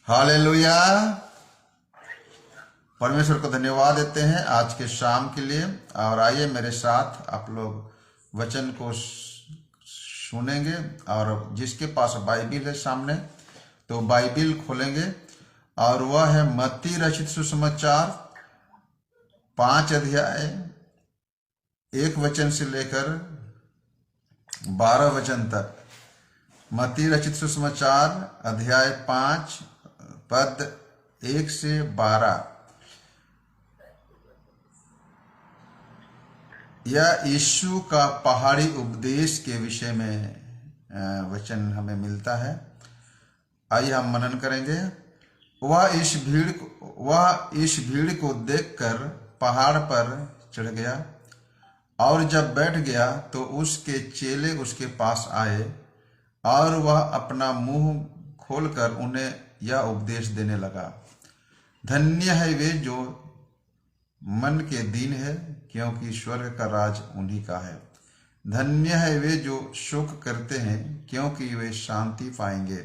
Hallelujah. परमेश्वर को धन्यवाद देते हैं आज के शाम के लिए। और आइए मेरे साथ आप लोग वचन को सुनेंगे। और जिसके पास बाइबिल है सामने तो बाइबिल खोलेंगे और वह है मत्ती रचित सुसमाचार 5 अध्याय 1 वचन से लेकर 12 वचन तक। मत्ती रचित सुसमाचार अध्याय 5 पद 1 से 12। यह यीशु का पहाड़ी उपदेश के विषय में वचन हमें मिलता है। आइए हम मनन करेंगे। वह इस भीड़ को देखकर पहाड़ पर चढ़ गया और जब बैठ गया तो उसके चेले उसके पास आए और वह अपना मुंह खोलकर उन्हें यह उपदेश देने लगा। धन्य है वे जो मन के दीन है, क्योंकि स्वर्ग का राज उन्हीं का है। धन्य है वे जो शोक करते हैं, क्योंकि वे शांति पाएंगे।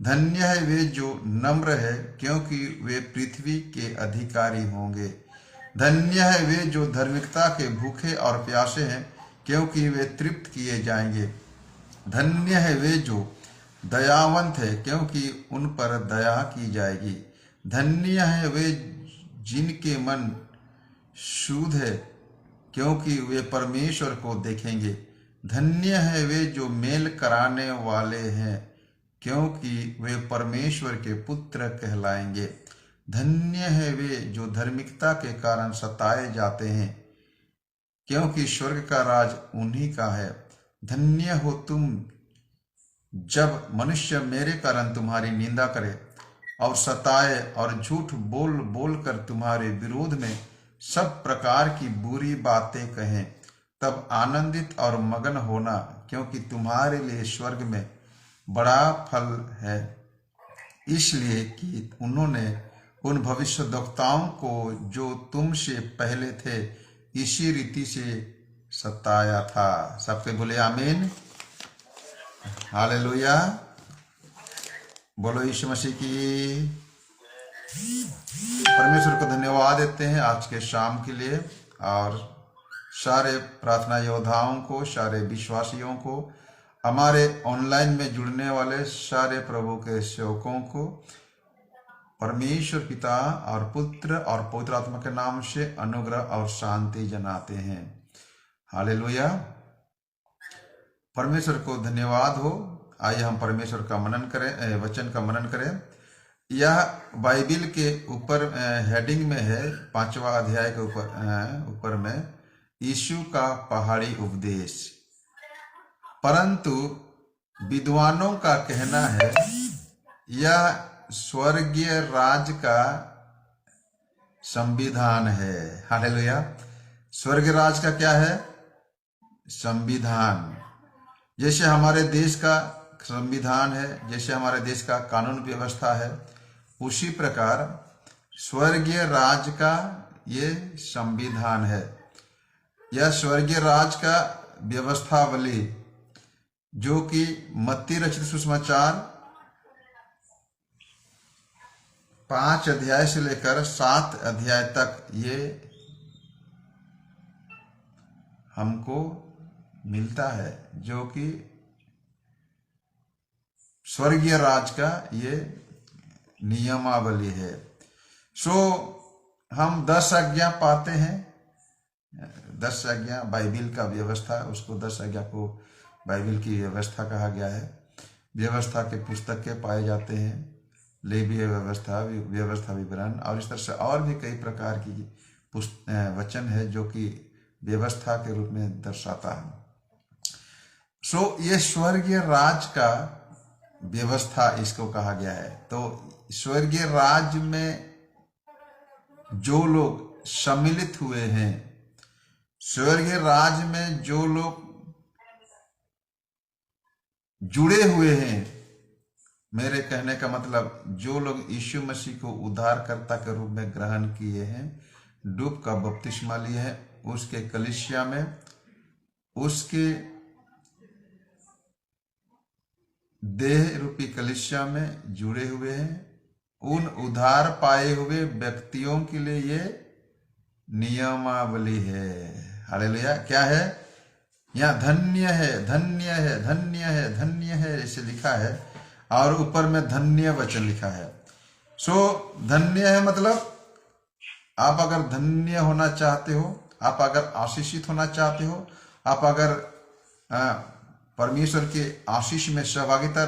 धन्य है वे जो नम्र है, क्योंकि वे पृथ्वी के अधिकारी होंगे। धन्य है वे जो धार्मिकता के भूखे और प्यासे हैं, क्योंकि वे तृप्त किए जाएंगे। धन्य है वे जो दयावंत है, क्योंकि उन पर दया की जाएगी। धन्य है वे जिनके मन शुद्ध है, क्योंकि वे परमेश्वर को देखेंगे। धन्य है वे जो मेल कराने वाले हैं, क्योंकि वे परमेश्वर के पुत्र कहलाएंगे। धन्य है वे जो धार्मिकता के कारण सताए जाते हैं, क्योंकि स्वर्ग का राज उन्हीं का है। धन्य हो तुम जब मनुष्य मेरे कारण तुम्हारी निंदा करे और सताए और झूठ बोल बोल कर तुम्हारे विरोध में सब प्रकार की बुरी बातें कहें। तब आनंदित और मगन होना, क्योंकि तुम्हारे लिए स्वर्ग में बड़ा फल है, इसलिए कि उन्होंने उन भविष्यद्वक्ताओं को जो तुमसे पहले थे इसी रीति से सताया था। सबके बोले आमीन, हालेलुया। बोलो यीशु मसीह की। परमेश्वर को धन्यवाद देते हैं आज के शाम के लिए, और सारे प्रार्थना योद्धाओं को, सारे विश्वासियों को, हमारे ऑनलाइन में जुड़ने वाले सारे प्रभु के सेवकों को परमेश्वर पिता और पुत्र और पवित्र आत्मा के नाम से अनुग्रह और शांति जनाते हैं। हालेलुया। परमेश्वर को धन्यवाद हो। आइए हम परमेश्वर का मनन करें, वचन का मनन करें। यह बाइबिल के ऊपर हेडिंग में है, 5वां अध्याय के ऊपर में यीशु का पहाड़ी उपदेश। परंतु विद्वानों का कहना है यह स्वर्गीय राज का संविधान है। हालेलुया। स्वर्गीय राज का क्या है? संविधान। जैसे हमारे देश का संविधान है, जैसे हमारे देश का कानून व्यवस्था है, उसी प्रकार स्वर्गीय राज का ये संविधान है। यह स्वर्गीय राज का व्यवस्थावली जो कि मत्ती रचित सुसमाचार 5 अध्याय से लेकर 7 अध्याय तक ये हमको मिलता है, जो कि स्वर्गीय राज का ये नियमावली है। हम 10 आज्ञा पाते हैं। 10 आज्ञा बाइबिल का व्यवस्था, उसको 10 आज्ञा को बाइबिल की व्यवस्था कहा गया है। व्यवस्था के पुस्तक के पाए जाते हैं, लेवीय व्यवस्था, व्यवस्था विवरण, और इस तरह से और भी कई प्रकार की वचन है जो कि व्यवस्था के रूप में दर्शाता है। ये स्वर्गीय राज का व्यवस्था इसको कहा गया है। तो स्वर्गीय राज में जो लोग सम्मिलित हुए हैं, स्वर्गीय राज में जो लोग जुड़े हुए हैं, मेरे कहने का मतलब जो लोग यीशु मसीह को उद्धारकर्ता के रूप में ग्रहण किए हैं, डूब का बपतिस्मा लिए हैं, उसके कलीसिया में, उसके देह रूपी कलीसिया में जुड़े हुए हैं, उन उधार पाए हुए व्यक्तियों के लिए ये नियमावली है। हालेलुया। क्या है? यहाँ धन्य है, धन्य है, धन्य है, धन्य है ऐसे लिखा है, और ऊपर में धन्य वचन लिखा है। धन्य है मतलब आप अगर धन्य होना चाहते हो, आप अगर आशीषित होना चाहते हो, आप अगर परमेश्वर के आशीष में सहभागिता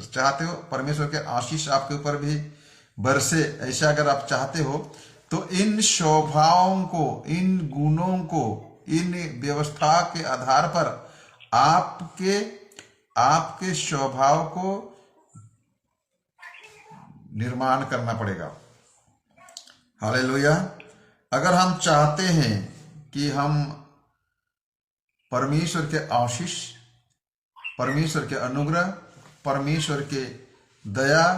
चाहते हो, परमेश्वर के आशीष आपके ऊपर भी बरसे, ऐसा अगर आप चाहते हो, तो इन स्वभावों को, इन गुणों को, इन व्यवस्था के आधार पर आपके स्वभाव को निर्माण करना पड़ेगा। हालेलुया। अगर हम चाहते हैं कि हम परमेश्वर के आशीष, परमेश्वर के अनुग्रह, परमेश्वर के दया,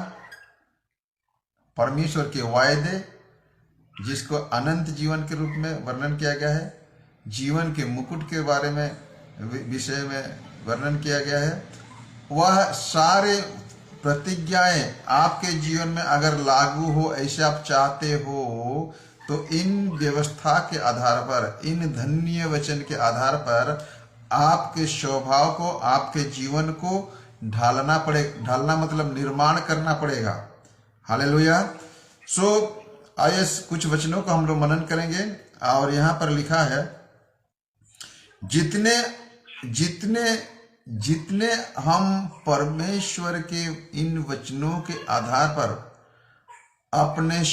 परमेश्वर के वायदे, जिसको अनंत जीवन के रूप में वर्णन किया गया है, जीवन के मुकुट के बारे में विषय में वर्णन किया गया है, वह सारे प्रतिज्ञाएं आपके जीवन में अगर लागू हो, ऐसे आप चाहते हो, तो इन व्यवस्था के आधार पर, इन धन्य वचन के आधार पर आपके स्वभाव को, आपके जीवन को ढालना ढालना मतलब निर्माण करना पड़ेगा। हालेलुया। आइए कुछ वचनों को हम लोग मनन करेंगे। और यहाँ पर लिखा है, जितने हम परमेश्वर के इन वचनों के आधार पर अपने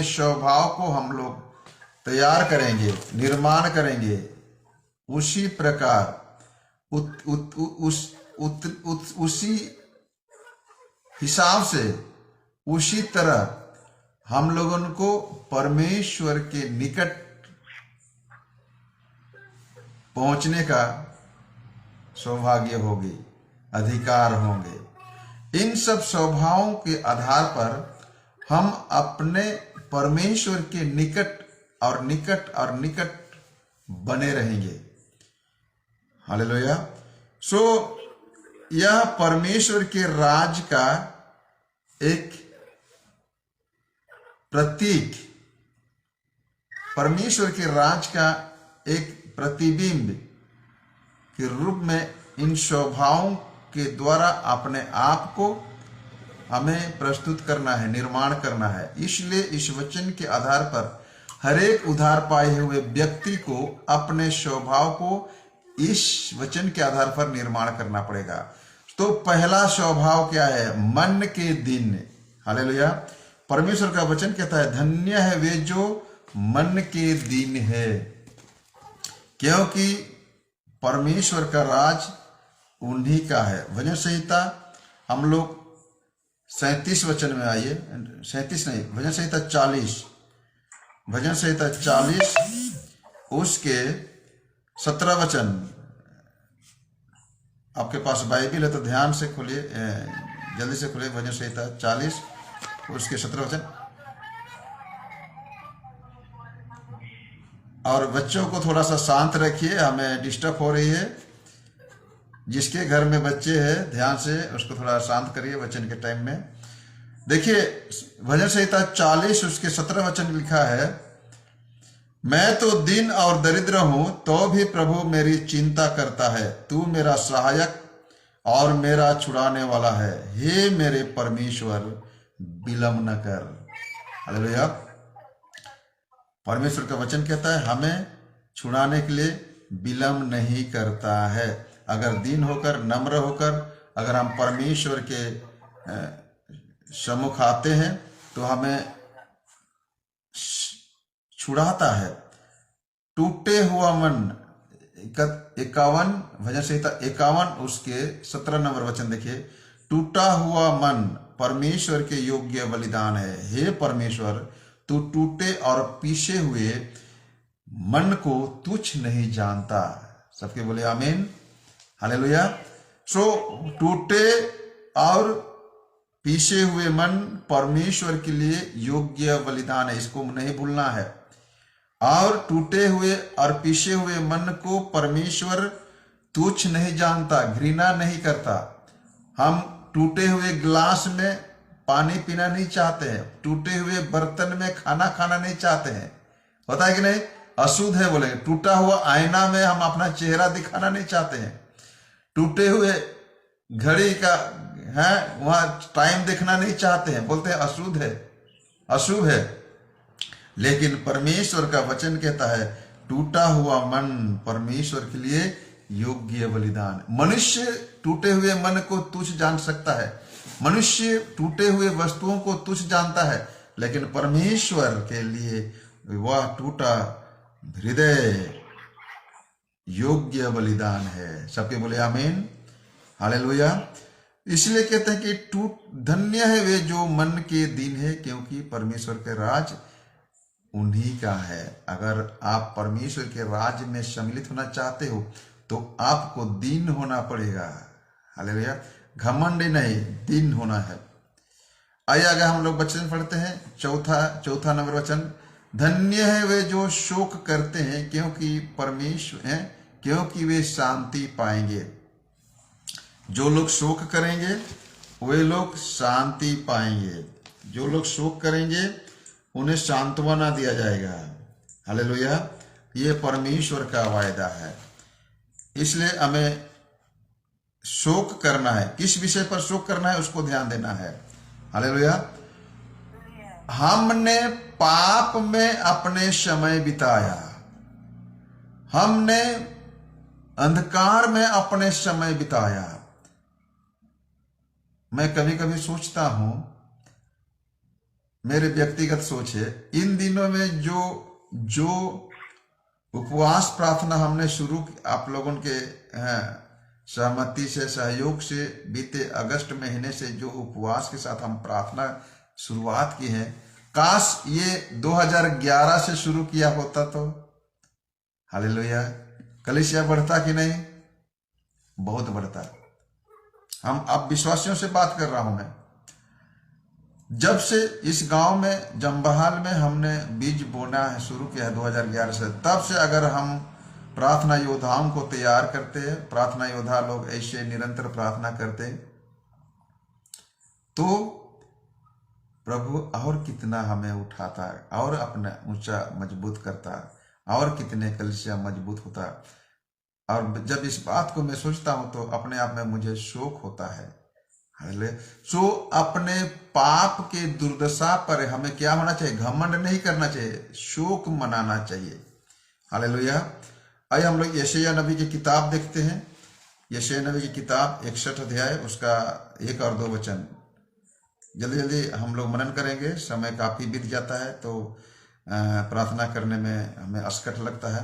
स्वभाव को हम लोग तैयार करेंगे, निर्माण करेंगे, उसी प्रकार उसी हिसाब से, उसी तरह हम लोगों को परमेश्वर के निकट पहुंचने का सौभाग्य होगी, अधिकार होंगे। इन सब स्वभावों के आधार पर हम अपने परमेश्वर के निकट और निकट और निकट बने रहेंगे। हालेलुया। यह परमेश्वर के राज का एक प्रतीक, परमेश्वर के राज का एक प्रतिबिंब के रूप में इन स्वभावों के द्वारा अपने आप को हमें प्रस्तुत करना है, निर्माण करना है। इसलिए इस वचन के आधार पर हर एक उधार पाए हुए व्यक्ति को अपने स्वभाव को इस वचन के आधार पर निर्माण करना पड़ेगा। तो पहला स्वभाव क्या है? मन के दिन। हालेलुया। परमेश्वर का वचन कहता है, धन्य है वे जो मन के दिन है, क्योंकि परमेश्वर का राज उन्हीं का है। भजन संहिता हम लोग 37 वचन में आइए, 37 नहीं, भजन संहिता 40, भजन संहिता 40 उसके 17 वचन। आपके पास बाइबिल है तो ध्यान से खोलिए, जल्दी से खोलिए। भजन संहिता 40 उसके 17 वचन। और बच्चों को थोड़ा सा शांत रखिए, हमें डिस्टर्ब हो रही है। जिसके घर में बच्चे हैं ध्यान से उसको थोड़ा शांत करिए वचन के टाइम में। देखिए भजन संहिता 40 उसके 17 वचन लिखा है, मैं तो दीन और दरिद्र हूं तो भी प्रभु मेरी चिंता करता है। तू मेरा सहायक और मेरा छुड़ाने वाला है। हे मेरे परमेश्वर विलंब न कर। हालेलुया। परमेश्वर का वचन कहता है हमें छुड़ाने के लिए विलंब नहीं करता है। अगर दीन होकर, नम्र होकर अगर हम परमेश्वर के सम्मुख आते हैं तो हमें छुड़ाता है। टूटे हुआ मन, 51 भजन संहिता 51 उसके 17 नंबर वचन देखिए, टूटा हुआ मन परमेश्वर के योग्य बलिदान है। हे परमेश्वर, तू टूटे और पीछे हुए मन को तुच्छ नहीं जानता। सबके बोले आमीन, हालेलुया। टूटे और पीछे हुए मन परमेश्वर के लिए योग्य बलिदान है, इसको नहीं भूलना है। और टूटे हुए और पीछे हुए मन को परमेश्वर तुच्छ नहीं जानता, घृणा नहीं करता। हम टूटे हुए गिलास में पानी पीना नहीं चाहते हैं, टूटे हुए बर्तन में खाना खाना नहीं चाहते हैं, होता है कि नहीं? अशुद्ध है बोलेंगे। टूटा हुआ आईना में हम अपना चेहरा दिखाना नहीं चाहते हैं, टूटे हुए घड़ी का है वहां टाइम देखना नहीं चाहते हैं, बोलते हैं अशुद्ध है, अशुभ है। लेकिन परमेश्वर का वचन कहता है टूटा हुआ मन परमेश्वर के लिए योग्य बलिदान। मनुष्य टूटे हुए मन को तुच्छ जान सकता है, मनुष्य टूटे हुए वस्तुओं को तुच्छ जानता है, लेकिन परमेश्वर के लिए वह टूटा हृदय योग्य बलिदान है। सबके बोले आमीन, हालेलुया। इसलिए कहते हैं कि टूट धन्य है वे जो मन के दीन है, क्योंकि परमेश्वर के राज उन्हीं का है। अगर आप परमेश्वर के राज्य में सम्मिलित होना चाहते हो तो आपको दीन होना पड़ेगा। हालेलुया, घमंड नहीं, दीन होना है। आइए आगे हम लोग वचन पढ़ते हैं। चौथा नंबर वचन, धन्य है वे जो शोक करते हैं, क्योंकि परमेश्वर हैं, क्योंकि वे शांति पाएंगे। जो लोग शोक करेंगे वे लोग शांति पाएंगे। जो लोग शोक करेंगे उन्हें सांत्वना दिया जाएगा। हालेलुया, ये परमेश्वर का वायदा है। इसलिए हमें शोक करना है। किस विषय पर शोक करना है उसको ध्यान देना है। हालेलुया, हमने पाप में अपने समय बिताया, हमने अंधकार में अपने समय बिताया। मैं कभी कभी सोचता हूं, मेरे व्यक्तिगत सोच है, इन दिनों में जो उपवास प्रार्थना हमने शुरू, आप लोगों के सहमति से, सहयोग से, बीते अगस्त महीने से जो उपवास के साथ हम प्रार्थना शुरुआत की है, काश ये 2011 से शुरू किया होता तो। हालेलुया, कलीसिया बढ़ता कि नहीं? बहुत बढ़ता। हम अब विश्वासियों से बात कर रहा हूं मैं। जब से इस गांव में जम्बहाल में हमने बीज बोना है शुरू किया है 2011 से, तब से अगर हम प्रार्थना योद्धाओं को तैयार करते हैं, प्रार्थना योद्धा लोग ऐसे निरंतर प्रार्थना करते, तो प्रभु और कितना हमें उठाता और अपना ऊंचा मजबूत करता, और कितने कलीसिया मजबूत होता। और जब इस बात को मैं सोचता हूं तो अपने आप में मुझे शोक होता है। सो अपने पाप के दुर्दशा पर हमें क्या होना चाहिए? घमंड नहीं करना चाहिए, शोक मनाना चाहिए। हालेलुया। आइए हम लोग यशायाह नबी की किताब देखते हैं। यशायाह नबी की किताब 61 अध्याय उसका 1 और 2 वचन। जल्दी जल्दी हम लोग मनन करेंगे, समय काफी बीत जाता है तो प्रार्थना करने में हमें असकट लगता है।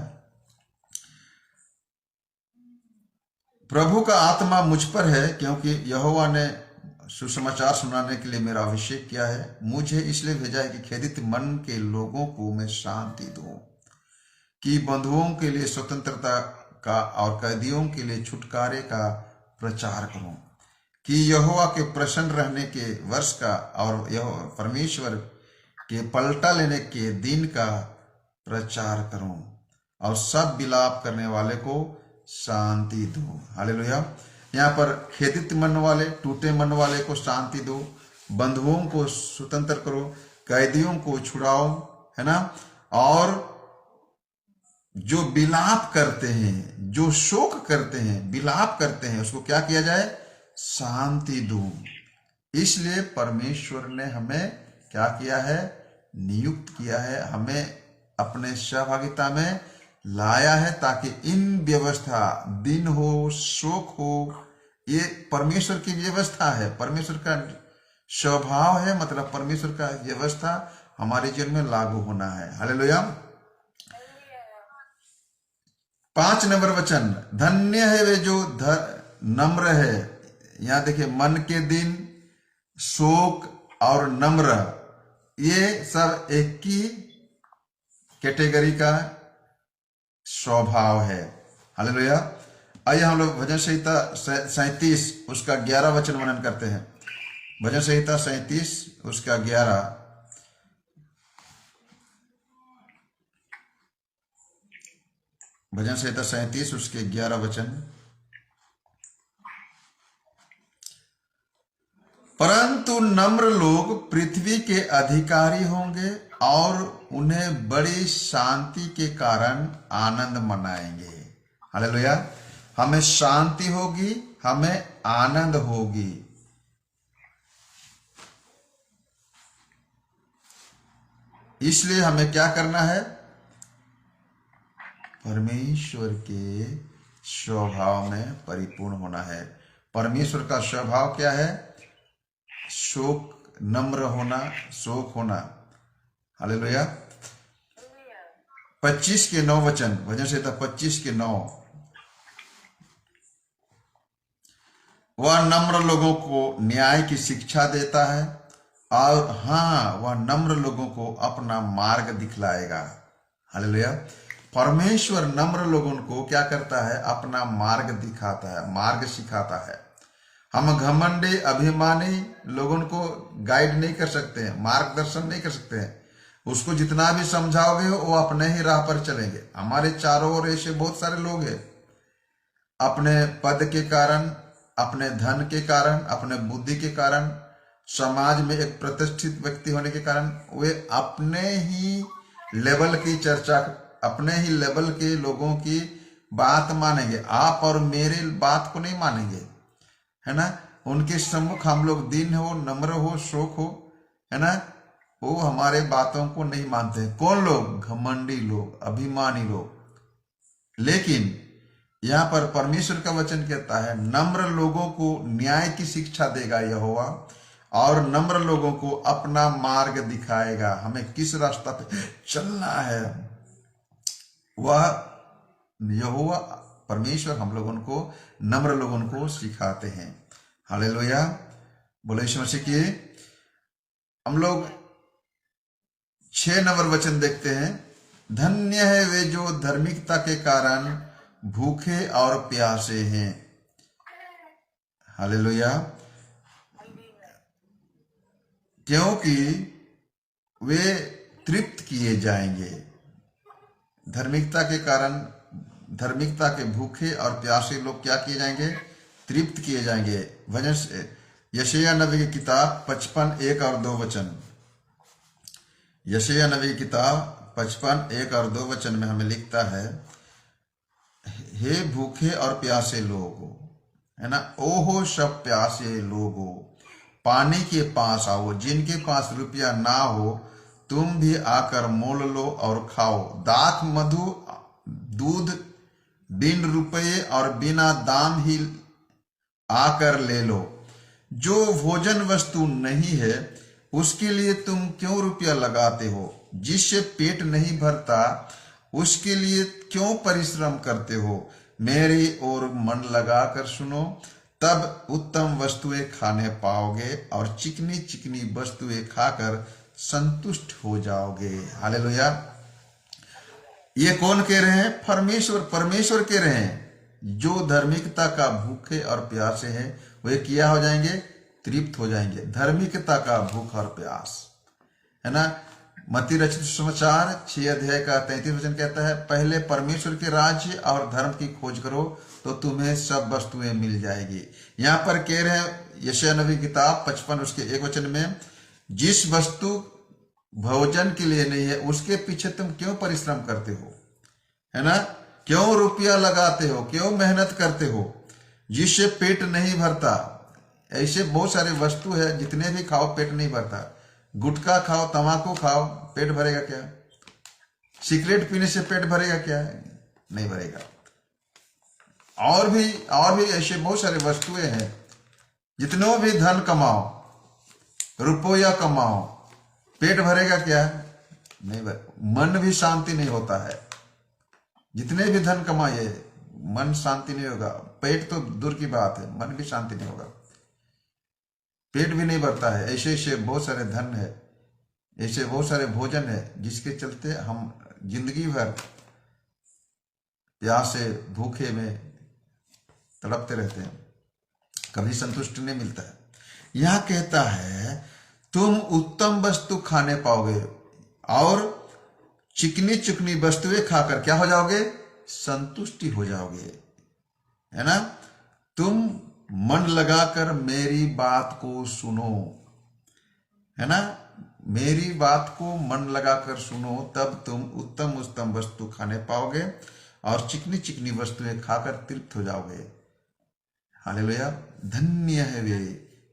प्रभु का आत्मा मुझ पर है, क्योंकि यहोवा ने सुसमाचार सुनाने के लिए मेरा अभिषेक किया है। मुझे इसलिए भेजा है कि खेदित मन के लोगों को मैं शांति दूं, कि बंधुओं के लिए स्वतंत्रता का और कैदियों के लिए छुटकारे का प्रचार करूं, कि यहोवा के प्रसन्न रहने के वर्ष का और यहोवा परमेश्वर के पलटा लेने के दिन का प्रचार करूं, और सब विलाप करने वाले को शांति दो। हालेलुया। यहाँ पर खेदित मन वाले, टूटे मन वाले को शांति दो, बंधुओं को स्वतंत्र करो, कैदियों को छुड़ाओ, है ना। और जो विलाप करते हैं, जो शोक करते हैं, विलाप करते हैं, उसको क्या किया जाए? शांति दो। इसलिए परमेश्वर ने हमें क्या किया है? नियुक्त किया है, हमें अपने सहभागिता में लाया है, ताकि इन व्यवस्था, दिन हो, शोक हो, ये परमेश्वर की व्यवस्था है, परमेश्वर का स्वभाव है, मतलब परमेश्वर का व्यवस्था हमारे जीवन में लागू होना है। हालेलुया। 5 नंबर वचन, धन्य है वे जो नम्र है। यहां देखिए, मन के दिन, शोक और नम्र, ये सब एक ही कैटेगरी का स्वभाव है। हालेलुया। आइए हम लोग भजन संहिता 37 उसका 11 वचन मनन करते हैं। भजन संहिता 37 उसका 11। भजन संहिता 37 उसके 11 वचन। परंतु नम्र लोग पृथ्वी के अधिकारी होंगे और उन्हें बड़ी शांति के कारण आनंद मनाएंगे। हालेलुया। हमें शांति होगी, हमें आनंद होगी। इसलिए हमें क्या करना है? परमेश्वर के स्वभाव में परिपूर्ण होना है। परमेश्वर का स्वभाव क्या है? शोक, नम्र होना, शोक होना। हालेलुया। 25:9 वचन, भजन संहिता 25:9। वह नम्र लोगों को न्याय की शिक्षा देता है और हाँ, वह नम्र लोगों को अपना मार्ग दिखलाएगा। हालेलुया। परमेश्वर नम्र लोगों को क्या करता है? अपना मार्ग दिखाता है, मार्ग सिखाता है। हम घमंडी, अभिमानी लोगों को गाइड नहीं कर सकते हैं, मार्गदर्शन नहीं कर सकते हैं। उसको जितना भी समझाओगे वो अपने ही राह पर चलेंगे। हमारे चारों ओर ऐसे बहुत सारे लोग हैं, अपने पद के कारण, अपने धन के कारण, अपने बुद्धि के कारण, समाज में एक प्रतिष्ठित व्यक्ति होने के कारण वे अपने ही लेवल की चर्चा, अपने ही लेवल के लोगों की बात मानेंगे। आप और मेरे बात को नहीं मानेंगे, है ना। उनके सम्मुख हम लोग दीन हो, नम्र हो, शोक हो, है ना, वो हमारे बातों को नहीं मानते हैं। कौन लोग? घमंडी लोग, अभिमानी लोग। लेकिन यहाँ पर परमेश्वर का वचन कहता है नम्र लोगों को न्याय की शिक्षा देगा यहोवा और नम्र लोगों को अपना मार्ग दिखाएगा। हमें किस रास्ता पे चलना है वह यहोवा परमेश्वर हम लोगों को, नम्र लोगों को सिखाते हैं। हालेलुया। बोले यीशु मसीह की। हम लोग 6 नंबर वचन देखते हैं। धन्य है वे जो धार्मिकता के कारण भूखे और प्यासे हैं। हालेलुया। क्योंकि वे तृप्त किए जाएंगे। धार्मिकता के कारण, धार्मिकता के भूखे और प्यासे लोग क्या किए जाएंगे? तृप्त किए जाएंगे। भजन यशायाह नबी की किताब 55:1-2 यशायाह नबी की किताब 55:1-2 में हमें लिखता है, हे भूखे और प्यासे लोगो, है ना, ओहो सब प्यासे लोगो, पानी के पास आओ। जिनके पास रुपया ना हो तुम भी आकर मोल लो और खाओ। दाख, मधु, दूध बिन रुपये और बिना दाम ही आकर ले लो। जो भोजन वस्तु नहीं है उसके लिए तुम क्यों रुपया लगाते हो? जिससे पेट नहीं भरता उसके लिए क्यों परिश्रम करते हो? मेरी ओर मन लगाकर सुनो, तब उत्तम वस्तुएं खाने पाओगे और चिकनी चिकनी वस्तुएं खाकर संतुष्ट हो जाओगे। हालेलुया। ये कौन कह रहे हैं? परमेश्वर। परमेश्वर कह रहे हैं जो धार्मिकता का भूखे और प्यासे हैं वे क्या हो जाएंगे? तृप्त हो जाएंगे। धार्मिकता का भूख और प्यास, है ना। मत्ती रचित सुसमाचार 6:33 कहता है, पहले परमेश्वर के राज्य और धर्म की खोज करो तो तुम्हें सब वस्तुएं मिल जाएगी। यहाँ पर कह रहे हैं यशायाह नबी किताब 55:1 में, जिस वस्तु भोजन के लिए नहीं है उसके पीछे तुम क्यों परिश्रम करते हो, है ना, क्यों रुपया लगाते हो, क्यों मेहनत करते हो, जिससे पेट नहीं भरता। ऐसे बहुत सारे वस्तु है, जितने भी खाओ पेट नहीं भरता। गुटखा खाओ, तंबाकू खाओ, पेट भरेगा क्या? सिगरेट पीने से पेट भरेगा क्या? नहीं भरेगा। और भी ऐसे बहुत सारे वस्तुएं हैं। जितनों भी धन कमाओ, रुपया कमाओ, पेट भरेगा क्या? नहीं मन भी शांति नहीं होता है। जितने भी धन कमाइए मन शांति नहीं होगा। पेट तो दूर की बात है, मन भी शांति नहीं होगा, पेट भी नहीं भरता है। ऐसे ऐसे बहुत सारे धन है, ऐसे बहुत सारे भोजन है जिसके चलते हम जिंदगी भर प्यासे भूखे में तड़पते रहते हैं, कभी संतुष्टि नहीं मिलता है। यह कहता है तुम उत्तम वस्तु खाने पाओगे और चिकनी चिकनी वस्तुएं खाकर क्या हो जाओगे? संतुष्टि हो जाओगे, है ना। तुम मन लगाकर मेरी बात को सुनो, है ना, मेरी बात को मन लगाकर सुनो, तब तुम उत्तम उत्तम वस्तु खाने पाओगे और चिकनी चिकनी वस्तुएं खाकर तृप्त हो जाओगे। हालेलुया। धन्य है वे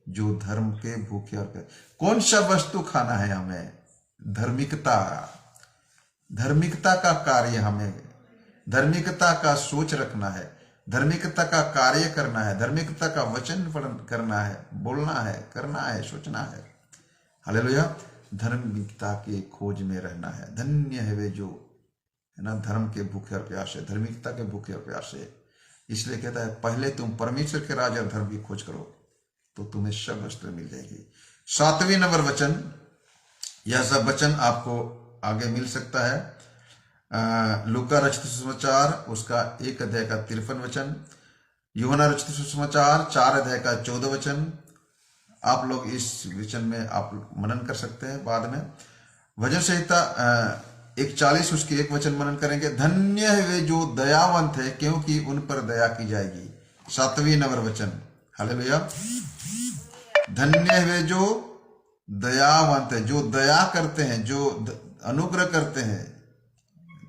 जो धर्म के भूखे और कौन सा वस्तु खाना है हमें? धार्मिकता, धार्मिकता का कार्य, हमें धार्मिकता का सोच रखना है, धार्मिकता का कार्य करना है, धार्मिकता का वचन करना है, बोलना है, करना है, सोचना है। हालेलुया। धार्मिकता के खोज में रहना है। धन्य है वे जो, है ना, धर्म के भूखे और प्यासे, धार्मिकता के भूखे और प्यासे। इसलिए कहता है पहले तुम परमेश्वर के राज और धर्म की खोज करो तो तुम्हें सब वस्तुएं मिल जाएगी। 7वें नंबर वचन, यह सब वचन आपको आगे मिल सकता है। लूका रचित सुसमाचार उसका 1 अध्याय का 53 वचन, यूहन्ना रचित सुसमाचार 4 अध्याय का 14 वचन। आप लोग इस वचन में आप मनन कर सकते हैं। बाद में भजन संहिता 140 उसके 1 वचन मनन करेंगे। धन्य है वे जो दयावंत है क्योंकि उन पर दया की जाएगी। 7वें नंबर वचन। हालेलुया। धन्य है वे जो दयावंत है, जो दया करते हैं, जो अनुग्रह करते हैं,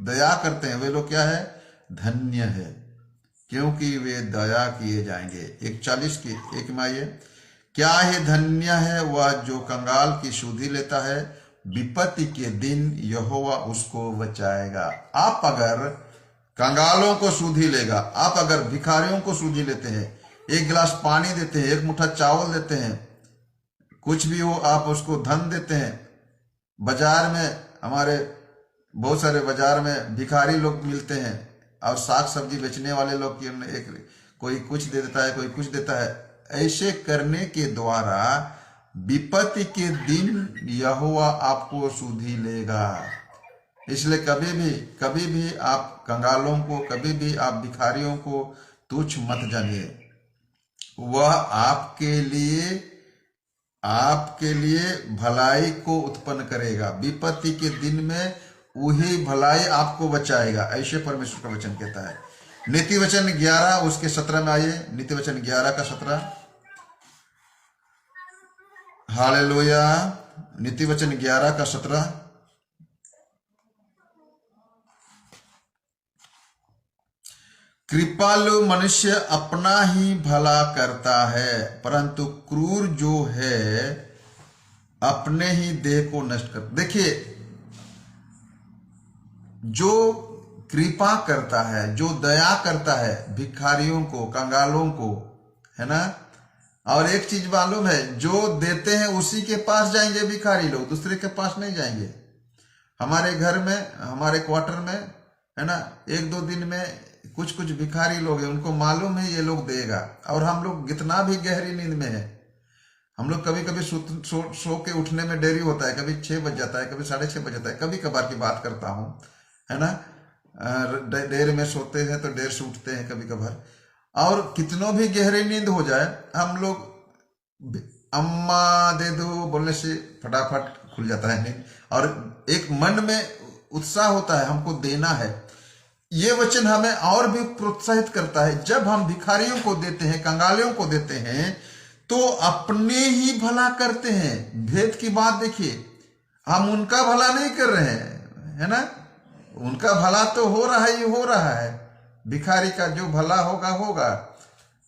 दया करते हैं, वे लोग क्या है? धन्य है क्योंकि वे दया किए जाएंगे। 140 की 1 में आइए। क्या है धन्य है वह जो कंगाल की सुधि लेता है, विपत्ति के दिन यहोवा उसको बचाएगा। आप अगर कंगालों को सुधि लेगा, आप अगर भिखारियों को सुधि लेते हैं, 1 गिलास पानी देते हैं, 1 मुट्ठा चावल देते हैं, कुछ भी हो आप उसको धन देते हैं। बाजार में, हमारे बहुत सारे बाजार में भिखारी लोग मिलते हैं और साग सब्जी बेचने वाले लोग कोई कुछ दे देता है, कोई कुछ देता है। ऐसे करने के द्वारा विपत्ति के दिन यहोवा आपको सुधि लेगा। इसलिए कभी भी आप कंगालों को, कभी भी आप भिखारियों को तुच्छ मत जानिए। वह आपके लिए भलाई को उत्पन्न करेगा। विपत्ति के दिन में वही भलाई आपको बचाएगा, ऐसे परमेश्वर का वचन कहता है। नीति वचन 11 उसके 17 में आइए। नीति वचन 11 का 17। हालेलुया। नीति वचन 11 का 17। कृपालु मनुष्य अपना ही भला करता है, परंतु क्रूर जो है अपने ही देह को नष्ट कर। देखिए, जो कृपा करता है, जो दया करता है भिखारियों को, कंगालों को, है ना। और एक चीज मालूम है, जो देते हैं उसी के पास जाएंगे भिखारी लोग, दूसरे के पास नहीं जाएंगे। हमारे घर में, हमारे क्वार्टर में, है ना, 1-2 दिन में कुछ भिखारी लोग हैं, उनको मालूम है ये लोग देगा। और हम लोग कितना भी गहरी नींद में है, हम लोग कभी सो के उठने में देरी होता है, कभी 6 बज जाता है, कभी 6:30 बज जाता है। कभी कभार की बात करता हूँ, है ना। देर में सोते हैं तो देर से उठते हैं कभी कभार। और कितनों भी गहरी नींद हो जाए, हम लोग अम्मा दे दो बोलने से फटाफट खुल जाता है नींद, और एक मन में उत्साह होता है हमको देना है। ये वचन हमें और भी प्रोत्साहित करता है। जब हम भिखारियों को देते हैं, कंगालियों को देते हैं, तो अपने ही भला करते हैं। भेद की बात देखिए, हम उनका भला नहीं कर रहे हैं, है ना। उनका भला तो हो रहा है, भिखारी का जो भला होगा,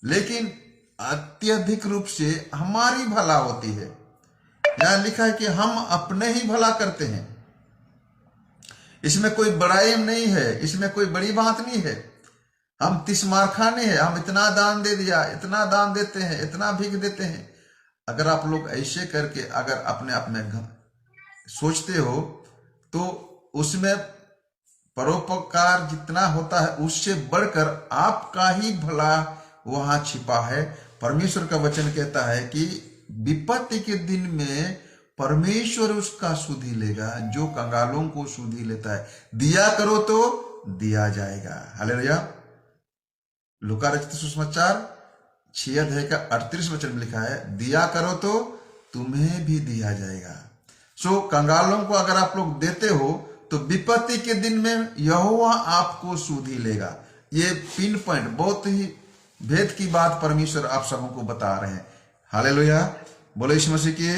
लेकिन अत्यधिक रूप से हमारी भला होती है। यहां लिखा है कि हम अपने ही भला करते हैं। इसमें कोई बड़ाई नहीं है, इसमें कोई बड़ी बात नहीं है। हम तिस्मार खाने हैं, हम इतना दान दे दिया, इतना दान देते हैं, इतना भीख देते हैं। अगर आप लोग ऐसे करके अगर अपने आप में सोचते हो, तो उसमें परोपकार जितना होता है उससे बढ़कर आपका ही भला वहां छिपा है। परमेश्वर का वचन कहता है कि विपत्ति के दिन में परमेश्वर उसका सुधि लेगा, जो कंगालों को सुधि लेता है। दिया करो तो दिया जाएगा। हालेलुया। लूका रचित सुसमाचार 6 अध्याय का 38 वचन में लिखा है, दिया करो तो तुम्हें भी दिया जाएगा। सो कंगालों को अगर आप लोग देते हो तो विपत्ति के दिन में यहोवा आपको सुधि लेगा। ये पिन पॉइंट बहुत ही भेद की बात परमेश्वर आप सबों को बता रहे हैं। हालेलुया, बोलो यीशु मसीह की।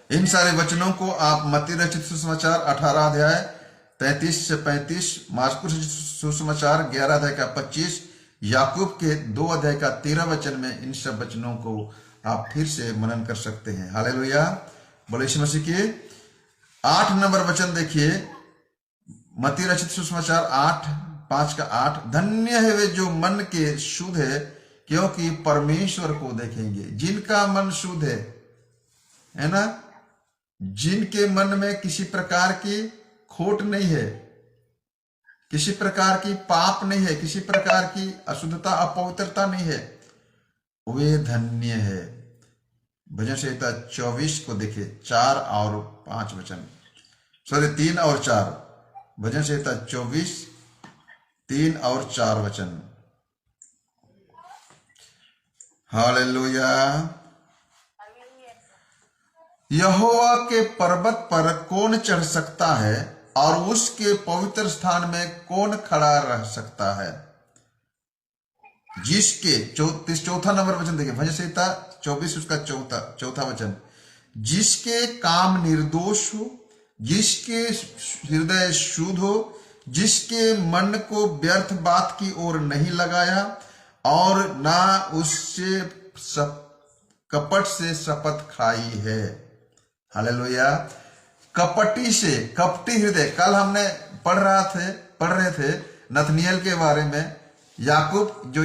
इन सारे वचनों को आप मत्ती रचित सुसमाचार 18 अध्याय 33 से 35, मार्कुस रचित सुसमाचार 11 अध्याय का 25, याकूब के 2 अध्याय का 13 वचन में इन सब वचनों को आप फिर से मनन कर सकते हैं। हालेलुया, बोलो यीशु मसीह की। 8 नंबर वचन देखिए, मत्ती रचित सुसमाचार 5 का 8, धन्य है वे जो मन के शुद्ध है, क्योंकि परमेश्वर को देखेंगे। जिनका मन शुद्ध है ना, जिनके मन में किसी प्रकार की खोट नहीं है, किसी प्रकार की पाप नहीं है, किसी प्रकार की अशुद्धता अपवित्रता नहीं है, वे धन्य है। भजन संहिता 24 को देखिए, 4 और 5 वचन, सॉरी 3 और 4, भजन संहिता 24 3 और 4 वचन। हालेलुया। यहोवा के पर्वत पर कौन चढ़ सकता है और उसके पवित्र स्थान में कौन खड़ा रह सकता है? जिसके 4 नंबर वचन देखिए, भजन संहिता 24 उसका चौथा वचन, जिसके काम निर्दोष हो, जिसके हृदय शुद्ध हो, जिसके मन को व्यर्थ बात की ओर नहीं लगाया और ना उससे कपट से शपथ खाई है। हालेलुया। कपटी से, कपटी हृदय, कल हमने पढ़ रहे थे नथनिएल के बारे में। याकूब जो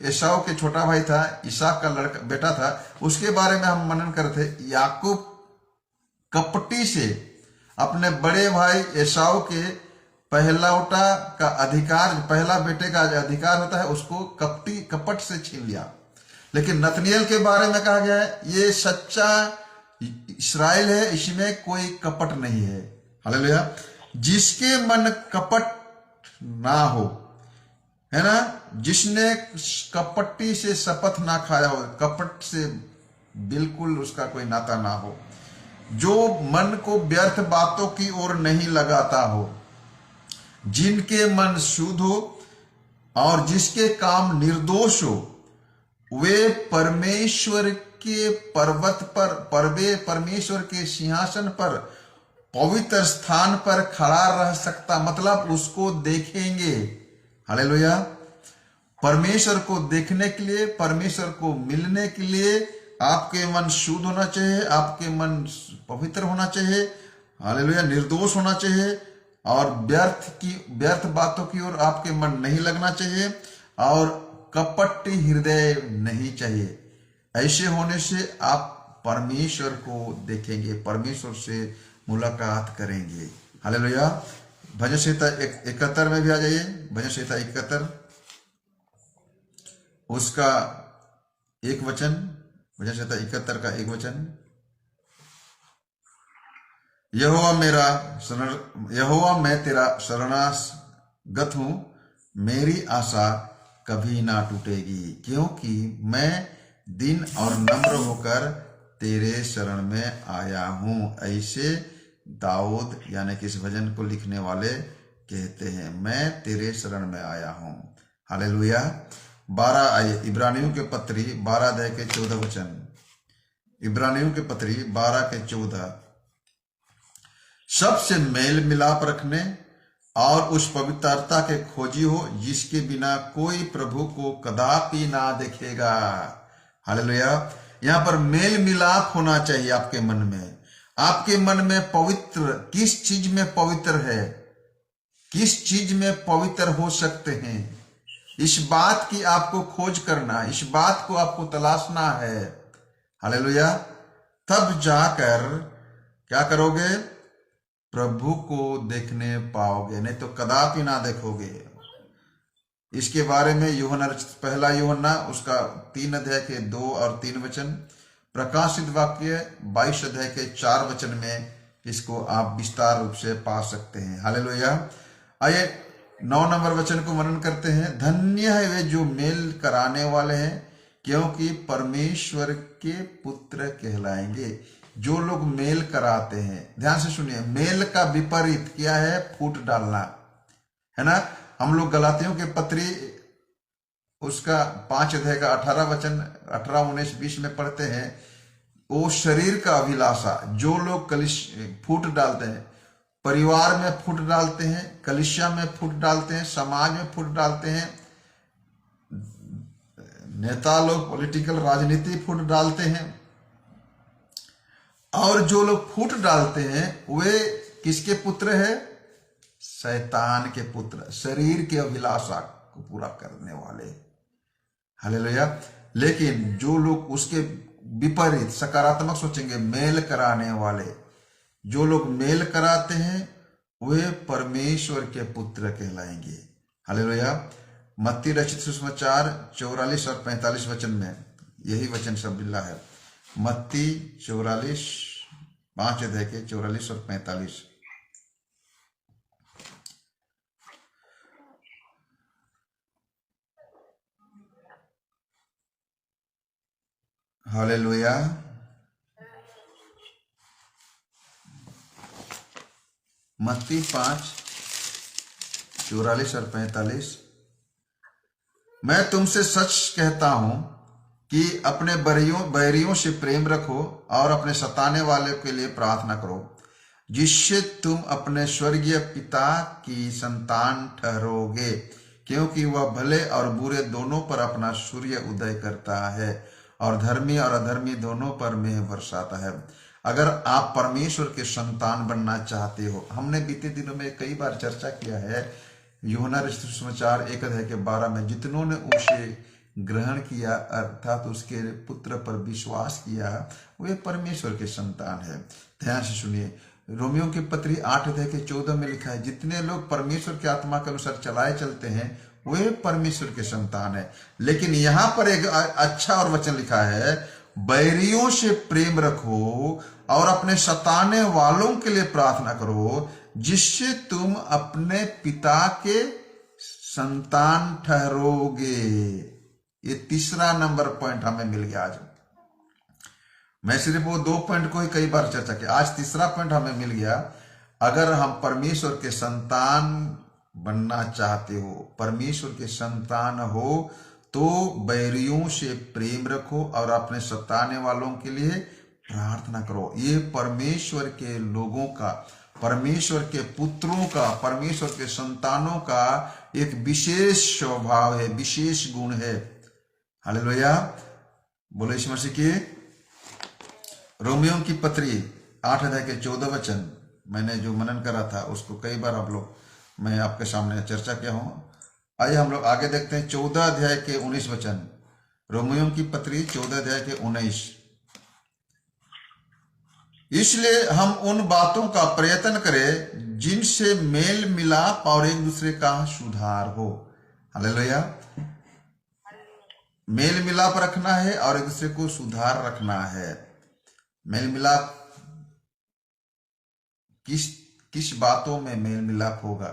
एसाव के छोटा भाई था, इसहाक का बेटा था, उसके बारे में हम मनन कर रहे थे। याकूब कपटी से अपने बड़े भाई एसाव के पहलौटा का अधिकार, पहला बेटे का अधिकार होता है, उसको कपट से छीन लिया। लेकिन नथनिएल के बारे में कहा गया है, ये सच्चा इस्राएल है, इसमें कोई कपट नहीं है। हालेलुया। जिसके मन कपट ना हो, है ना, जिसने कपटी से शपथ ना खाया हो, कपट से बिल्कुल उसका कोई नाता ना हो, जो मन को व्यर्थ बातों की ओर नहीं लगाता हो, जिनके मन शुद्ध हो और जिसके काम निर्दोष हो, वे परमेश्वर के पर्वत पर, परमेश्वर के सिंहासन पर, पवित्र स्थान पर खड़ा रह सकता, मतलब उसको देखेंगे। हालेलुया। परमेश्वर को देखने के लिए, परमेश्वर को मिलने के लिए आपके मन शुद्ध होना चाहिए, आपके मन पवित्र होना चाहिए। हालेलुया। निर्दोष होना चाहिए और व्यर्थ बातों की ओर आपके मन नहीं लगना चाहिए और कपट हृदय नहीं चाहिए। ऐसे होने से आप परमेश्वर को देखेंगे, परमेश्वर से मुलाकात करेंगे। हालेलुया। भजन संहिता 71 में भी आ जाइए, भजन संहिता 71 उसका 1 वचन, भजन संहिता 71 का 1 वचन, यहोवा मैं तेरा शरणागत हूं, मेरी आशा कभी ना टूटेगी, क्योंकि मैं दिन और नम्र होकर तेरे शरण में आया हूं। ऐसे दाऊद यानी कि इस भजन को लिखने वाले कहते हैं, मैं तेरे शरण में आया हूं। हालेलुया। 12 आइए, इब्रानियों के पत्री 12 अध्याय के 14 वचन, इब्रानियों के पत्री 12 के 14, सबसे मेल मिलाप रखने और उस पवित्रता के खोजी हो, जिसके बिना कोई प्रभु को कदापि ना देखेगा। हालेलुया। यहाँ पर मेल मिलाप होना चाहिए आपके मन में। आपके मन में पवित्र, किस चीज में पवित्र है, किस चीज में पवित्र हो सकते हैं, इस बात की आपको खोज करना, इस बात को आपको तलाशना है। हालेलुया। तब जाकर क्या करोगे? प्रभु को देखने पाओगे, नहीं तो कदापि ना देखोगे। इसके बारे में यूहन्ना, पहला यूहन्ना उसका 3 अध्याय के 2 और 3 वचन, प्रकाशित वाक्य 22 अध्याय के 4 वचन में इसको आप विस्तार रूप से पा सकते हैं। हालेलुया। आइए 9 नंबर वचन को मनन करते हैं। धन्य है वे जो मेल कराने वाले हैं, क्योंकि परमेश्वर के पुत्र कहलाएंगे। जो लोग मेल कराते हैं, ध्यान से सुनिए, मेल का विपरीत क्या है? फूट डालना, है ना। हम लोग गलातियों के पत्री उसका 5 अध्याय का 18 वचन 18, 19, 20 में पढ़ते हैं, वो शरीर का अभिलाषा जो लोग फूट डालते हैं, परिवार में फूट डालते हैं, कलिसिया में फूट डालते हैं, समाज में फूट डालते हैं, नेता लोग पॉलिटिकल राजनीति फूट डालते हैं, और जो लोग फूट डालते हैं वे किसके पुत्र हैं? शैतान के पुत्र, शरीर के अभिलाषा को पूरा करने वाले। हालेलुया। लेकिन जो लोग उसके विपरीत सकारात्मक सोचेंगे, मेल कराने वाले, जो लोग मेल कराते हैं वे परमेश्वर के पुत्र कहलाएंगे। हालेलुया। मत्ती रचित सुसमाचार 44 और 45 वचन में यही वचन सब मिला है। मत्ती 44, 5 अध्याय के 44 और 45। हालेलुया। मत्ती 5, 44 और 45। मैं तुमसे सच कहता हूं कि अपने बैरियों से प्रेम रखो और अपने सताने वाले के लिए प्रार्थना करो, जिससे तुम अपने स्वर्गीय पिता की संतान ठहरोगे, क्योंकि वह भले और बुरे दोनों पर अपना सूर्य उदय करता है और धर्मी और अधर्मी दोनों पर मेघ बरसाता है। अगर आप परमेश्वर के संतान बनना चाहते हो, हमने बीते दिनों में कई बार चर्चा किया है, यूहन्ना रचित सुसमाचार 1 अध्याय के 12 में, जितनों ने उसे ग्रहण किया अर्थात उसके पुत्र पर विश्वास किया वे परमेश्वर के संतान है। ध्यान से सुनिए, रोमियो की पत्री 8 अध्याय के 14 में लिखा है, जितने लोग परमेश्वर के आत्मा के अनुसार चलाए चलते हैं वे परमेश्वर के संतान है। लेकिन यहाँ पर एक अच्छा और वचन लिखा है, बैरियों से प्रेम रखो और अपने सताने वालों के लिए प्रार्थना करो, जिससे तुम अपने पिता के संतान ठहरोगे। ये तीसरा नंबर पॉइंट हमें मिल गया आज। मैं सिर्फ वो 2 पॉइंट को ही कई बार चर्चा किया, आज तीसरा पॉइंट हमें मिल गया। अगर हम परमेश्वर के संतान बनना चाहते हो, परमेश्वर के संतान हो, तो बैरियों से प्रेम रखो और अपने सताने वालों के लिए प्रार्थना करो। ये परमेश्वर के लोगों का, परमेश्वर के पुत्रों का, परमेश्वर के संतानों का एक विशेष स्वभाव है, विशेष गुण है। हालेलुया। बोलो यीशु मसीह की। रोमियो की पत्री 8 अध्याय के 14 वचन मैंने जो मनन करा था उसको कई बार आप लोग मैं आपके सामने चर्चा किया हूं। आइए हम लोग आगे देखते हैं 14 अध्याय के 19 वचन। रोमियो की पत्री 14 अध्याय के 19। इसलिए हम उन बातों का प्रयत्न करें जिनसे मेल मिलाप और एक दूसरे का सुधार हो। हालेलुया। मेल मिलाप रखना है और एक दूसरे को सुधार रखना है। मेल मिलाप किस बातों में मेल मिलाप होगा,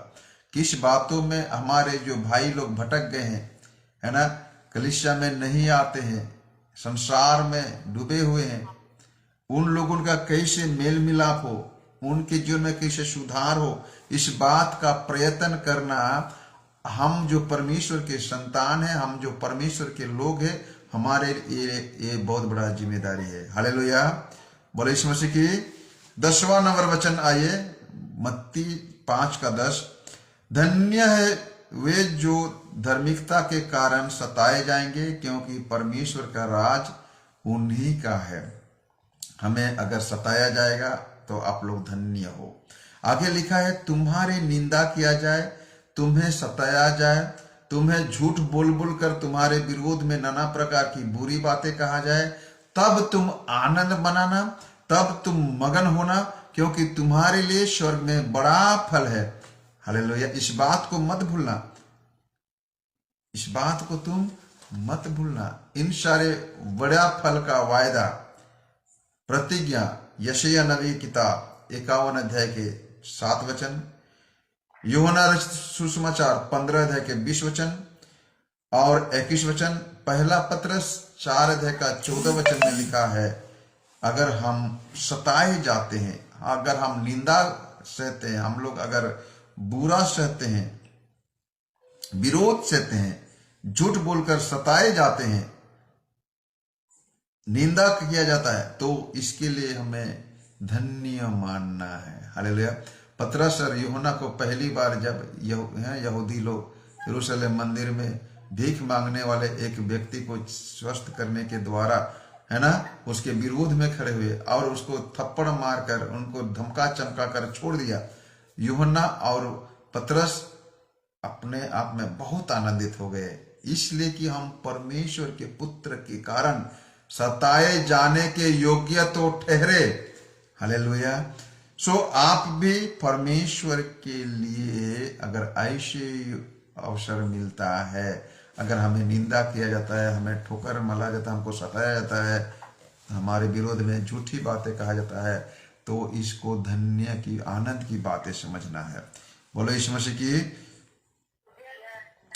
किस बातों में हमारे जो भाई लोग भटक गए हैं, है ना, कलीसिया में नहीं आते हैं, संसार में डूबे हुए हैं, उन लोगों का कैसे मेल मिलाप हो, उनके जीवन में कैसे सुधार हो, इस बात का प्रयत्न करना हम जो परमेश्वर के संतान हैं, हम जो परमेश्वर के लोग हैं, हमारे ये बहुत बड़ा जिम्मेदारी है। हालेलुया। बोले यीशु मसीह की। 10वां नंबर वचन आइए, मत्ती 5 का 10। धन्य है वे जो धार्मिकता के कारण सताए जाएंगे, क्योंकि परमेश्वर का राज उन्हीं का है। हमें अगर सताया जाएगा तो आप लोग धन्य हो। आगे लिखा है, तुम्हारी निंदा किया जाए, तुम्हें सताया जाए, तुम्हें झूठ बोल बोल कर तुम्हारे विरोध में नाना प्रकार की बुरी बातें कहा जाए, तब तुम आनंद मनाना, तब तुम मगन होना, क्योंकि तुम्हारे लिए स्वर्ग में बड़ा फल है। हालेलुया। इस बात को मत भूलना, इस बात को तुम मत भूलना। इन सारे बड़ा फल का वायदा, प्रतिज्ञा यशायाह नबी किताब 51 अध्याय के 7 वचन, यूहन्ना रचित सुसमाचार 15 अध्याय के 20 वचन और 21 वचन, पहला पत्रस 4 अध्याय का 14 वचन में लिखा है, अगर हम सताए जाते हैं, अगर हम निंदा सहते हैं, हम लोग अगर बुरा सहते हैं, विरोध सहते हैं, झूठ बोलकर सताए जाते हैं, निंदा किया जाता है, तो इसके लिए हमें धन्य मानना है। हालेलुया। पतरस और यूहन्ना को पहली बार जब यहूदी लोग यरूशलेम मंदिर में भीख मांगने वाले एक व्यक्ति को स्वस्थ करने के द्वारा है ना उसके विरोध में खड़े हुए और उसको थप्पड़ मारकर उनको धमका चमका कर छोड़ दिया, यूहन्ना और पतरस अपने आप में बहुत आनंदित हो गए, इसलिए कि हम परमेश्वर के पुत्र के कारण सताए जाने के योग्य तो ठहरे। हालेलुया। सो आप भी परमेश्वर के लिए अगर ऐसे अवसर मिलता है, अगर हमें निंदा किया जाता है, हमें ठोकर मला जाता है, हमको सताया जाता है, हमारे विरोध में झूठी बातें कहा जाता है, तो इसको धन्य की आनंद की बातें समझना है। बोलो यीशु मसीह की।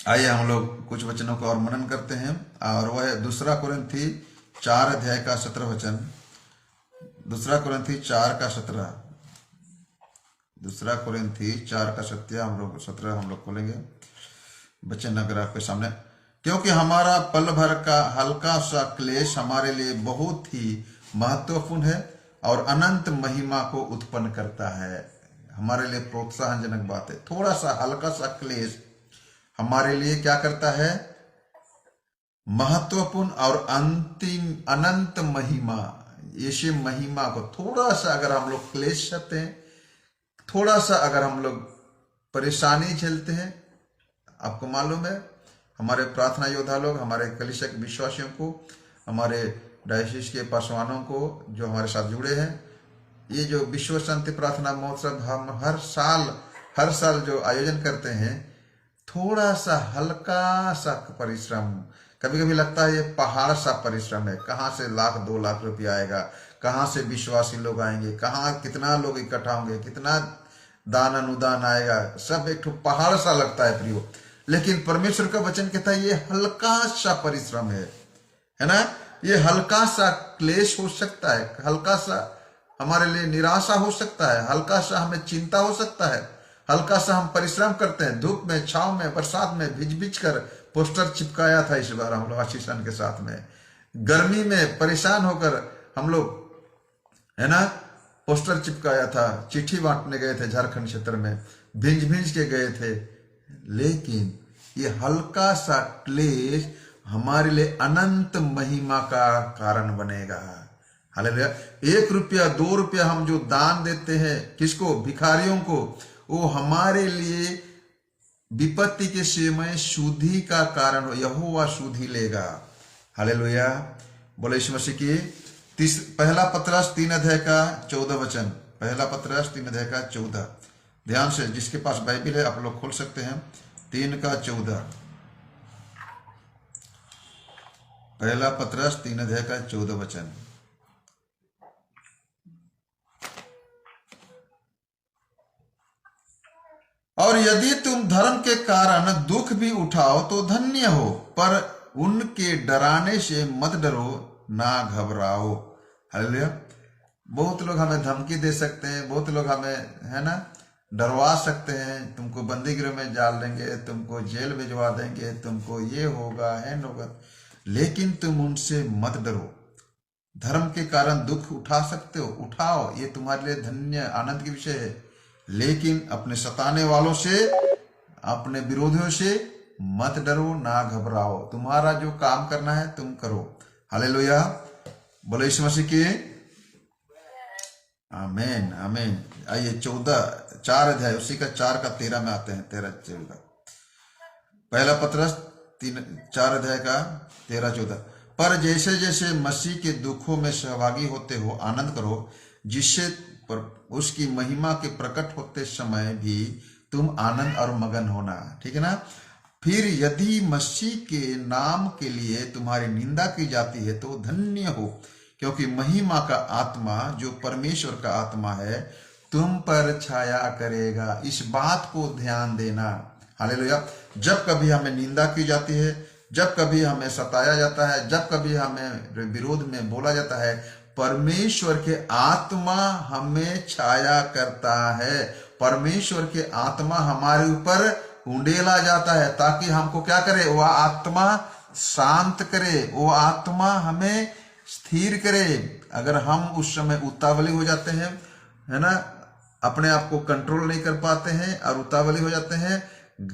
आइए हम लोग कुछ वचनों को और मनन करते हैं, और वह है 2 कुरिन्थी 4 अध्याय का 17 वचन। 2 कुरिन्थी 4 का 17, 2 कुरिन्थी 4 का 17 हम लोग खोलेंगे वचन अगर आपके सामने। क्योंकि हमारा पल भर का हल्का सा क्लेश हमारे लिए बहुत ही महत्वपूर्ण है और अनंत महिमा को उत्पन्न करता है। हमारे लिए प्रोत्साहनजनक बात है। थोड़ा सा हल्का सा क्लेश हमारे लिए क्या करता है? महत्वपूर्ण और अंतिम अनंत महिमा, ऐसे महिमा को थोड़ा सा अगर हम लोग क्लेश सहते हैं, थोड़ा सा अगर हम लोग परेशानी झेलते हैं, आपको मालूम है हमारे प्रार्थना योद्धा लोग, हमारे कलीसिया के विश्वासियों को, हमारे डायसिस के पासवानों को जो हमारे साथ जुड़े हैं, ये जो विश्व शांति प्रार्थना महोत्सव हम हर साल जो आयोजन करते हैं, थोड़ा सा हल्का सा परिश्रम, कभी कभी लगता है ये पहाड़ सा परिश्रम है, कहाँ से 1-2 लाख रुपया आएगा, कहाँ से विश्वासी लोग आएंगे, कहाँ कितना लोग इकट्ठा होंगे, कितना दान अनुदान आएगा, सब एक पहाड़ सा लगता है प्रियो। लेकिन परमेश्वर का वचन कहता है ये हल्का सा परिश्रम है ना। ये हल्का सा क्लेश हो सकता है, हल्का सा हमारे लिए निराशा हो सकता है, हल्का सा हमें चिंता हो सकता है, हल्का सा हम परिश्रम करते हैं, धूप में, छाव में, बरसात में भिज कर पोस्टर चिपकाया था इस बार हम लोग आशीषन के साथ में, गर्मी में परेशान होकर हम लोग है ना पोस्टर चिपकाया था, चिट्ठी बांटने गए थे झारखंड क्षेत्र में, भिंज के गए थे। लेकिन ये हल्का सा क्लेश हमारे लिए अनंत महिमा का कारण बनेगा। हालेलुया। 1 रुपया 2 रुपया हम जो दान देते हैं किसको? भिखारियों को, वो हमारे लिए विपत्ति के समय शुद्धि का कारण हो, यहोवा शुद्धि लेगा। हालेलुया। बोले यीशु मसीह की। पहला पतरस 3 अध्याय का 14 वचन, पहला पतरस 3 अध्याय का 14, ध्यान से, जिसके पास बाइबिल है आप लोग खोल सकते हैं। 3 का 14, पहला पतरस 3 अध्याय का 14 वचन। और यदि तुम धर्म के कारण दुख भी उठाओ तो धन्य हो, पर उनके डराने से मत डरो, ना घबराओ। हालेलुया। बहुत लोग हमें धमकी दे सकते हैं, बहुत लोग हमें है ना डरवा सकते हैं, तुमको बंदी गृह में डाल देंगे, तुमको जेल भिजवा देंगे, तुमको ये होगा है होगा, लेकिन तुम उनसे मत डरो। धर्म के कारण दुख उठा सकते हो, उठाओ, ये तुम्हारे लिए धन्य आनंद की विषय है। लेकिन अपने सताने वालों से, अपने विरोधियों से मत डरो, ना घबराओ। तुम्हारा जो काम करना है तुम करो। हालेलुया। बोलो यीशु मसीह की। आमीन आमीन। आइए 4 अध्याय, उसी का 4 का 13 में आते हैं, 13-14। पहला पतरस 4 अध्याय का 13-14। पर जैसे जैसे मसीह के दुखों में सहभागी होते हो आनंद करो, जिससे पर उसकी महिमा के प्रकट होते समय भी तुम आनंद और मगन होना। ठीक है ना। फिर यदि मसीह के नाम के लिए तुम्हारी निंदा की जाती है तो धन्य हो, क्योंकि महिमा का आत्मा जो परमेश्वर का आत्मा है तुम पर छाया करेगा। इस बात को ध्यान देना। हालेलुया। जब कभी हमें निंदा की जाती है, जब कभी हमें सताया जाता है, जब कभी हमें विरोध में बोला जाता है, परमेश्वर के आत्मा हमें छाया करता है। परमेश्वर के आत्मा हमारे ऊपर उंडेला जाता है ताकि हमको क्या करे, वह आत्मा शांत करे, वो आत्मा हमें स्थिर करे। अगर हम उस समय उतावली हो जाते हैं, है ना, अपने आप को कंट्रोल नहीं कर पाते हैं और उतावली हो जाते हैं,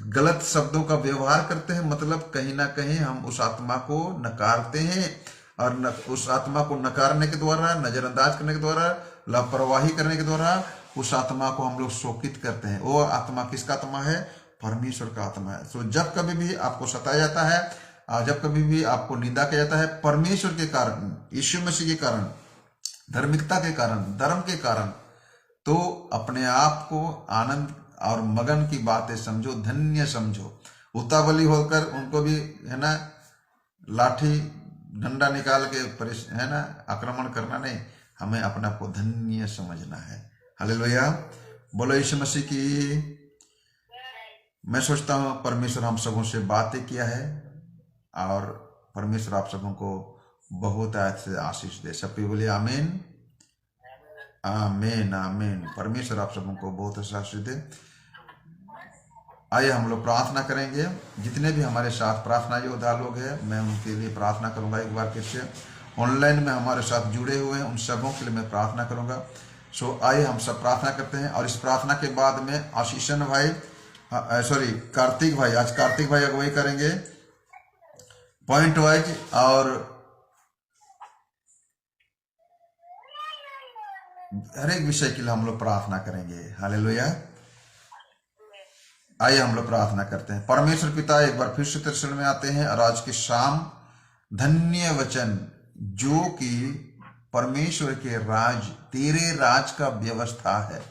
गलत शब्दों का व्यवहार करते हैं, मतलब कहीं ना कहीं हम उस आत्मा को नकारते हैं। और उस आत्मा को नकारने के द्वारा, नजरअंदाज करने के द्वारा, लापरवाही करने के द्वारा उस आत्मा को हम लोग शोकित करते हैं। वो आत्मा किसका आत्मा है? परमेश्वर का आत्मा है। तो जब कभी भी आपको सताया जाता है, जब कभी भी आपको निंदा किया जाता है, परमेश्वर के कारण, यीशु मसीह के कारण, धार्मिकता के कारण, धर्म के कारण, तो अपने आप को आनंद और मगन की बातें समझो, धन्य समझो। उतावली होकर उनको भी, है ना, लाठी डंडा निकाल के है ना, आक्रमण करना नहीं, हमें अपने आप को धन्य समझना है। हालेलुया, बोलो यीशु मसीह की। मैं सोचता हूँ परमेश्वर हम सबों से बातें किया है और परमेश्वर आप सबों को बहुत अच्छे आशीष दे। सबके बोलिए आमीन, आमीन, आमीन। परमेश्वर आप सबों को बहुत अच्छा आशीष दे। आइए हम लोग प्रार्थना करेंगे। जितने भी हमारे साथ प्रार्थना योद्धा लोग हैं, मैं उनके लिए प्रार्थना करूंगा एक बार फिर से। ऑनलाइन में हमारे साथ जुड़े हुए हैं उन सबों के लिए मैं प्रार्थना करूंगा। सो आइए हम सब प्रार्थना करते हैं। और इस प्रार्थना के बाद में आशीषन भाई, कार्तिक भाई, आज कार्तिक भाई अगुवाई करेंगे पॉइंट वाइज, और हर एक विषय के लिए हम लोग प्रार्थना करेंगे। हालेलुया। आइए हम लोग प्रार्थना करते हैं। परमेश्वर पिता, एक बार फिर से तेरे शरण में आते हैं और आज की शाम धन्य वचन जो कि परमेश्वर के राज, तेरे राज का व्यवस्था है,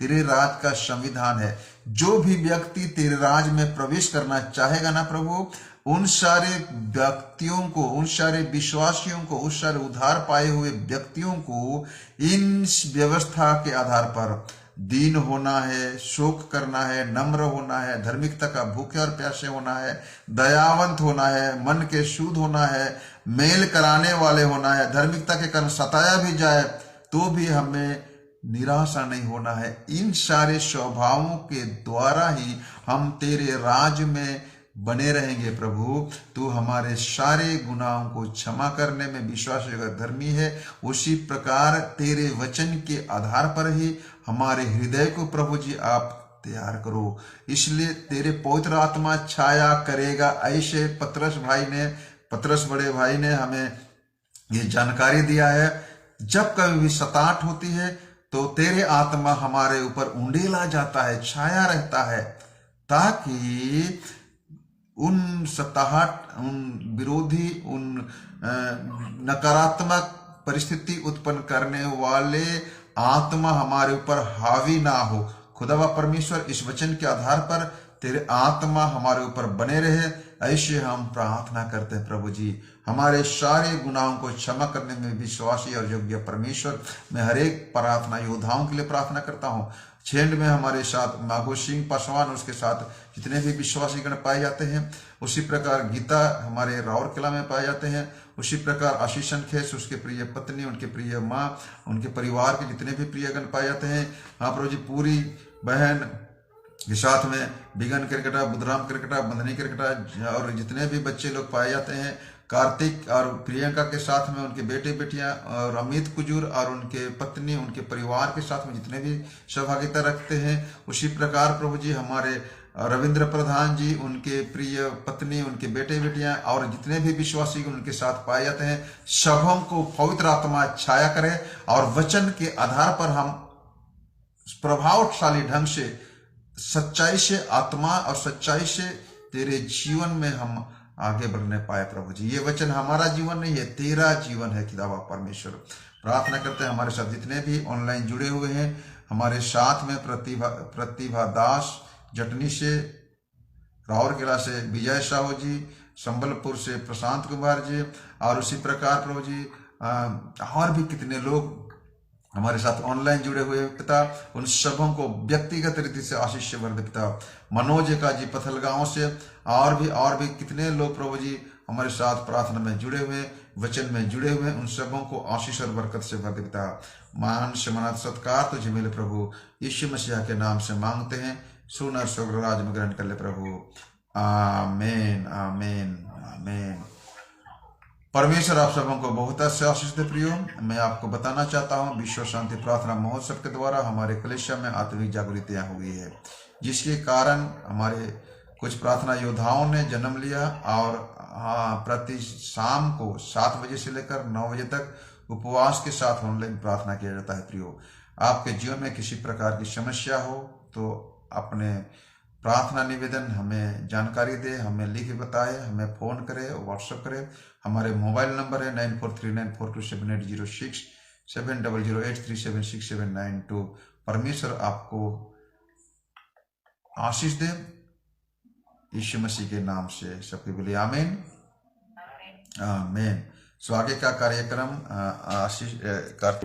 तेरे राज का संविधान है। जो भी व्यक्ति तेरे राज में प्रवेश करना चाहेगा ना प्रभु, उन सारे व्यक्तियों को, उन सारे विश्वासियों को, उस सारे उद्धार पाए हुए व्यक्तियों को इन व्यवस्था के आधार पर दीन होना है, शोक करना है, नम्र होना है, धार्मिकता का भूखे और प्यासे होना है, दयावंत होना है, मन के शुद्ध होना है, मेल कराने वाले होना है। धार्मिकता के कारण सताया भी जाए तो भी हमें निराशा नहीं होना है। इन सारे स्वभावों के द्वारा ही हम तेरे राज में बने रहेंगे। प्रभु, तू हमारे सारे गुनाहों को क्षमा करने में विश्वास धर्मी है। उसी प्रकार तेरे वचन के आधार पर ही हमारे हृदय को प्रभु जी आप तैयार करो। इसलिए तेरे पवित्र आत्मा छाया करेगा। ऐसे पतरस बड़े भाई ने हमें ये जानकारी दिया है। जब कभी भी सताहट होती है तो तेरे आत्मा हमारे ऊपर उंडेला जाता है, छाया रहता है, ताकि उन सताहट, उन विरोधी, उन नकारात्मक परिस्थिति उत्पन्न करने वाले आत्मा हमारे ऊपर हावी ना हो। खुदावा परमेश्वर, इस वचन के आधार पर तेरे आत्मा हमारे ऊपर बने रहे, ऐसे हम प्रार्थना करते हैं। प्रभु जी, हमारे सारे गुनाहों को क्षमा करने में विश्वासी और योग्य परमेश्वर, मैं हर एक प्रार्थना योद्धाओं के लिए प्रार्थना करता हूँ। छेंड में हमारे साथ माघो सिंह पासवान, उसके साथ जितने भी विश्वासी गण पाए जाते हैं, उसी प्रकार गीता हमारे राउरकेला में पाए जाते हैं, उसी प्रकार आशीषन खेस, उसके प्रिय पत्नी, उनके प्रिय माँ, उनके परिवार के जितने भी प्रियगण पाए जाते हैं। हाँ प्रभु जी, पूरी बहन के साथ में बिगन किरकटा, बुधराम किरकटा, बंधनी किरकटा और जितने भी बच्चे लोग पाए जाते हैं, कार्तिक और प्रियंका के साथ में उनके बेटे बेटियां, और अमित कुजूर और उनके पत्नी, उनके परिवार के साथ में जितने भी सहभागिता रखते हैं, उसी प्रकार प्रभु जी हमारे रविंद्र प्रधान जी, उनके प्रिय पत्नी, उनके बेटे बेटियां और जितने भी विश्वासी उनके साथ पाए जाते हैं, सबों को पवित्र आत्मा छाया करे और वचन के आधार पर हम प्रभावशाली ढंग से, सच्चाई से, आत्मा और सच्चाई से तेरे जीवन में हम आगे बढ़ने पाए। प्रभु जी, ये वचन हमारा जीवन नहीं है, तेरा जीवन है। खुदावा परमेश्वर, प्रार्थना करते हैं हमारे साथ जितने भी ऑनलाइन जुड़े हुए हैं, हमारे साथ में प्रतिभा दास जटनी से, राउरकेला से विजय साहू जी, संबलपुर से प्रशांत कुमार जी, और उसी प्रकार प्रभु जी और भी कितने लोग हमारे साथ ऑनलाइन जुड़े हुए पिता, उन सबों को व्यक्तिगत रीति से आशीष भर दे पिता। मनोज का जी पथलगांव से और भी कितने लोग प्रभु जी हमारे साथ प्रार्थना में जुड़े हुए, वचन में जुड़े हुए, उन सबों को आशीष और बरकत से भर दे पिता। मान सम्मान सत्कार तुझे मिले प्रभु, यीशु मसीह के नाम से मांगते हैं, सुनर स्वर्गराज में ग्रहण कर ले प्रभु। आमीन आमीन आमीन। परमेश्वर आप सबों को बहुत से आशीष दे। प्रियो, मैं आपको बताना चाहता हूँ विश्व शांति प्रार्थना महोत्सव के द्वारा हमारे कलीसिया में आत्मिक जागृतियाँ हुई है, जिसके कारण हमारे कुछ प्रार्थना योद्धाओं ने जन्म लिया और प्रति शाम को 7 बजे से लेकर 9 बजे तक उपवास के साथ ऑनलाइन प्रार्थना किया जाता है। प्रियो, आपके जीवन में किसी प्रकार की समस्या हो तो अपने प्रार्थना निवेदन हमें जानकारी दे, हमें लिख बताए, हमें फ़ोन करे, व्हाट्सएप करे। हमारे मोबाइल नंबर है 9439427806, 7008376792। परमेश्वर आपको आशीष दे, यीशु मसीह के नाम से सबके बोलिए आमीन आमीन। सो आगे का कार्यक्रम आशीष कर